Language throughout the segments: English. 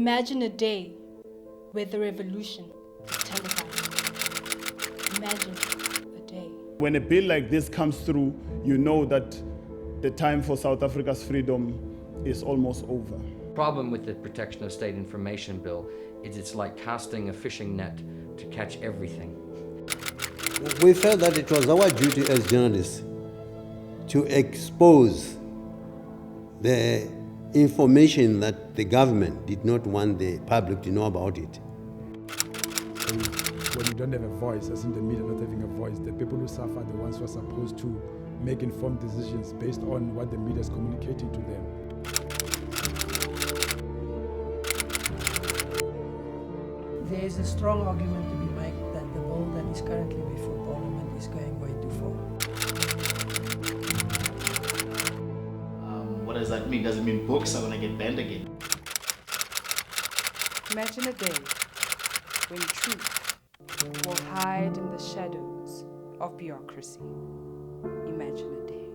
Imagine a day where the revolution is televised. Imagine a day. When a bill like this comes through, you know that the time for South Africa's freedom is almost over. The problem with the Protection of State Information Bill is it's like casting a fishing net to catch everything. We felt that it was our duty as journalists to expose the information that the government did not want the public to know about it. When you don't have a voice, as in the media not having a voice, the people who suffer are the ones who are supposed to make informed decisions based on what the media is communicating to them. There is a strong argument to be made that the bill that is currently before Parliament is going way too far. What does that mean? Does it mean books are going to get banned again? Imagine a day when truth will hide in the shadows of bureaucracy. Imagine a day.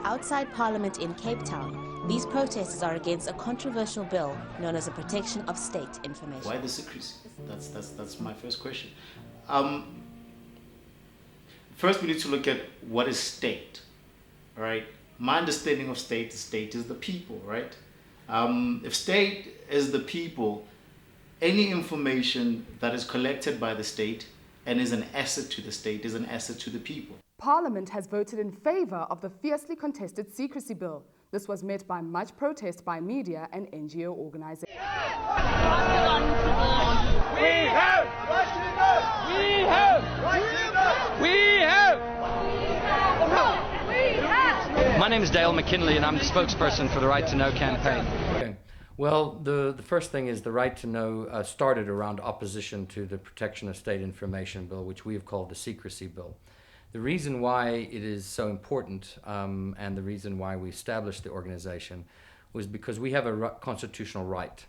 Outside Parliament in Cape Town, these protesters are against a controversial bill known as the Protection of State Information. Why the secrecy? That's my first question. First, we need to look at what is state, right? My understanding of state is the people, right? If state is the people, any information that is collected by the state and is an asset to the state is an asset to the people. Parliament has voted in favour of the fiercely contested secrecy bill. This was met by much protest by media and NGO organisations. We have! We have! We have! My name is Dale McKinley and I'm the spokesperson for the Right to Know campaign. Okay. Well, the first thing is the Right to Know started around opposition to the Protection of State Information Bill, which we have called the Secrecy Bill. The reason why it is so important and the reason why we established the organization was because we have a constitutional right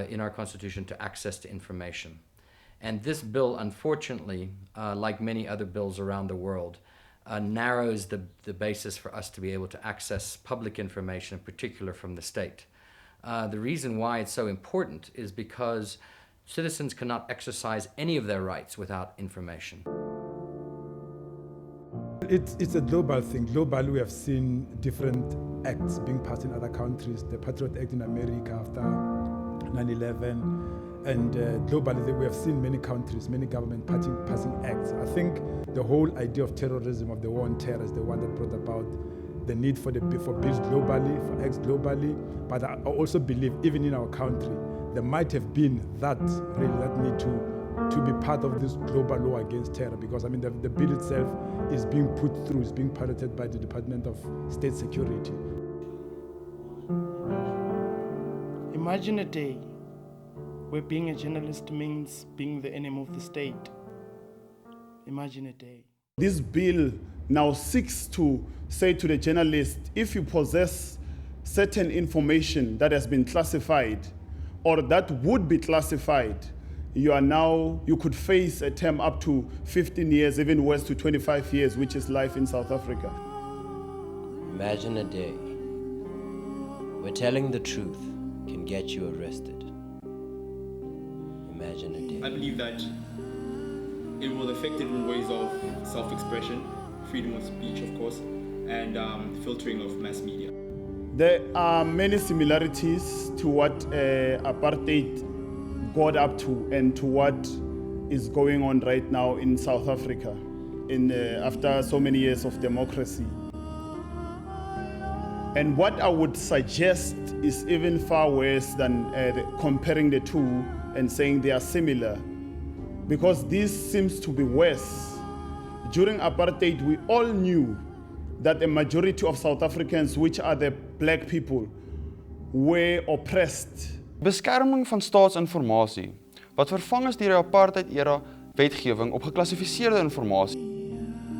in our constitution to access to information. And this bill, unfortunately, like many other bills around the world, narrows the basis for us to be able to access public information, in particular from the state. The reason why it's so important is because citizens cannot exercise any of their rights without information. It's a global thing. Globally, we have seen different acts being passed in other countries. The Patriot Act in America after 9/11. And globally, we have seen many countries, many governments passing acts. I think the whole idea of terrorism, of the war on terror, is the one that brought about the need for bills globally, for acts globally. But I also believe, even in our country, there might have been that need to be part of this global law against terror, because I mean the bill itself is being put through, is being piloted by the Department of State Security. Imagine a day where being a journalist means being the enemy of the state. Imagine a day. This bill now seeks to say to the journalist, if you possess certain information that has been classified or that would be classified, you could face a term up to 15 years, even worse to 25 years, which is life in South Africa. Imagine a day where telling the truth can get you arrested. Imagine a day. I believe that it will affect it in ways of self-expression, freedom of speech, of course, and filtering of mass media. There are many similarities to what apartheid got up to and to what is going on right now in South Africa after so many years of democracy. And what I would suggest is even far worse than comparing the two and saying they are similar, because this seems to be worse. During apartheid, we all knew that the majority of South Africans, which are the black people, were oppressed. Beskerming van staatsinformasie wat vervang is deur die apartheid-era wetgewing op geklassifiseerde inligting.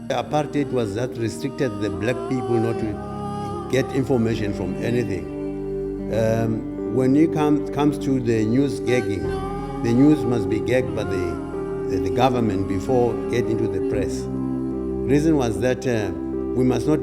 Apartheid was that restricted the black people not to get information from anything. When it comes to the news gagging, the news must be gagged by the government before getting to the press. Reason was that we must not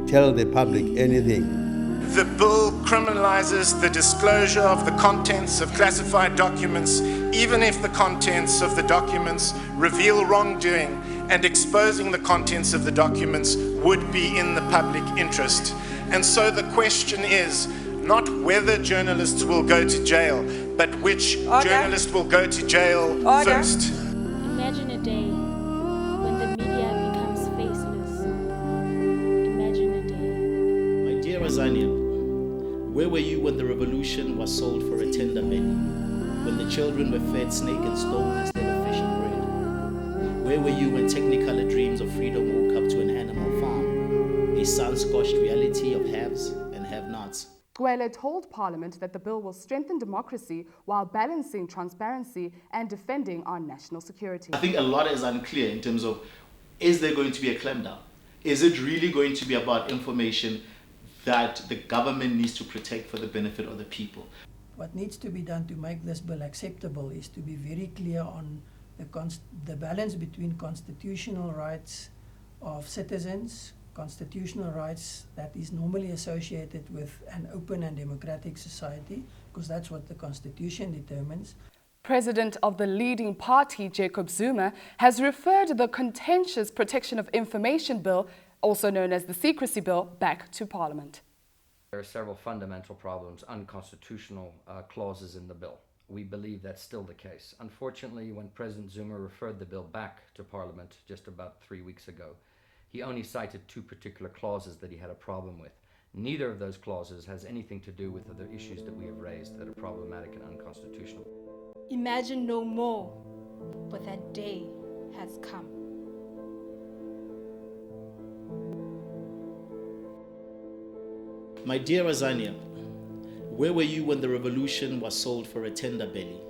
tell the public anything. The bill criminalizes the disclosure of the contents of classified documents, even if the contents of the documents reveal wrongdoing, and exposing the contents of the documents would be in the public interest. And so the question is not whether journalists will go to jail, but which journalist will go to jail first. Imagine a day when the media becomes faceless. Imagine a day. My dear Azania, where were you when the revolution was sold for a tender penny? When the children were fed snake and stone instead of fish and bread? Where were you when Technicolor dreams of freedom woke up to an animal farm? A sun-scorched reality of haves and have-nots. Gwele told Parliament that the bill will strengthen democracy while balancing transparency and defending our national security. I think a lot is unclear in terms of, is there going to be a clampdown? Is it really going to be about information that the government needs to protect for the benefit of the people? What needs to be done to make this bill acceptable is to be very clear on the balance between constitutional rights of citizens, constitutional rights that is normally associated with an open and democratic society, because that's what the Constitution determines. President of the leading party, Jacob Zuma, has referred the contentious Protection of Information Bill, also known as the Secrecy Bill, back to Parliament. There are several fundamental problems, unconstitutional clauses in the bill. We believe that's still the case. Unfortunately, when President Zuma referred the bill back to Parliament just about 3 weeks ago, he only cited two particular clauses that he had a problem with. Neither of those clauses has anything to do with other issues that we have raised that are problematic and unconstitutional. Imagine no more, but that day has come. My dear Azania, where were you when the revolution was sold for a tender belly?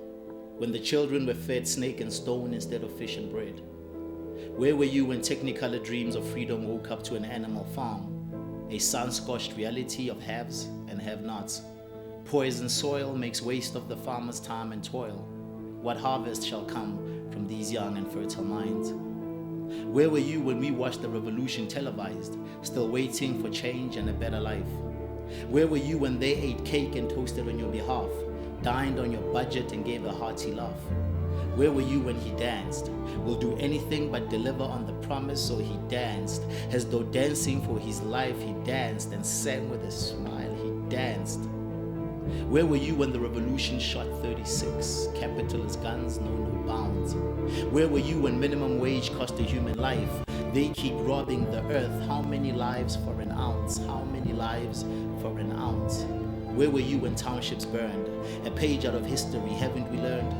When the children were fed snake and stone instead of fish and bread? Where were you when Technicolor dreams of freedom woke up to an animal farm? A sun-scorched reality of haves and have-nots. Poisoned soil makes waste of the farmer's time and toil. What harvest shall come from these young and fertile minds? Where were you when we watched the revolution televised, still waiting for change and a better life? Where were you when they ate cake and toasted on your behalf, dined on your budget and gave a hearty laugh? Where were you when he danced? Will do anything but deliver on the promise, so he danced. As though dancing for his life, he danced and sang with a smile, he danced. Where were you when the revolution shot 36? Capitalist guns know no bounds. Where were you when minimum wage cost a human life? They keep robbing the earth. How many lives for an ounce? How many lives for an ounce? Where were you when townships burned? A page out of history, haven't we learned?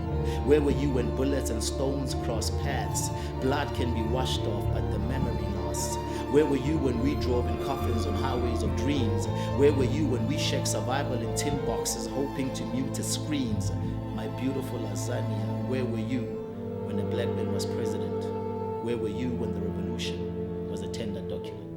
Where were you when bullets and stones crossed paths? Blood can be washed off, but the memory lasts. Where were you when we drove in coffins on highways of dreams? Where were you when we shared survival in tin boxes, hoping to mute the screams? My beautiful Azania, where were you when a black man was president? Where were you when the revolution was a tender document?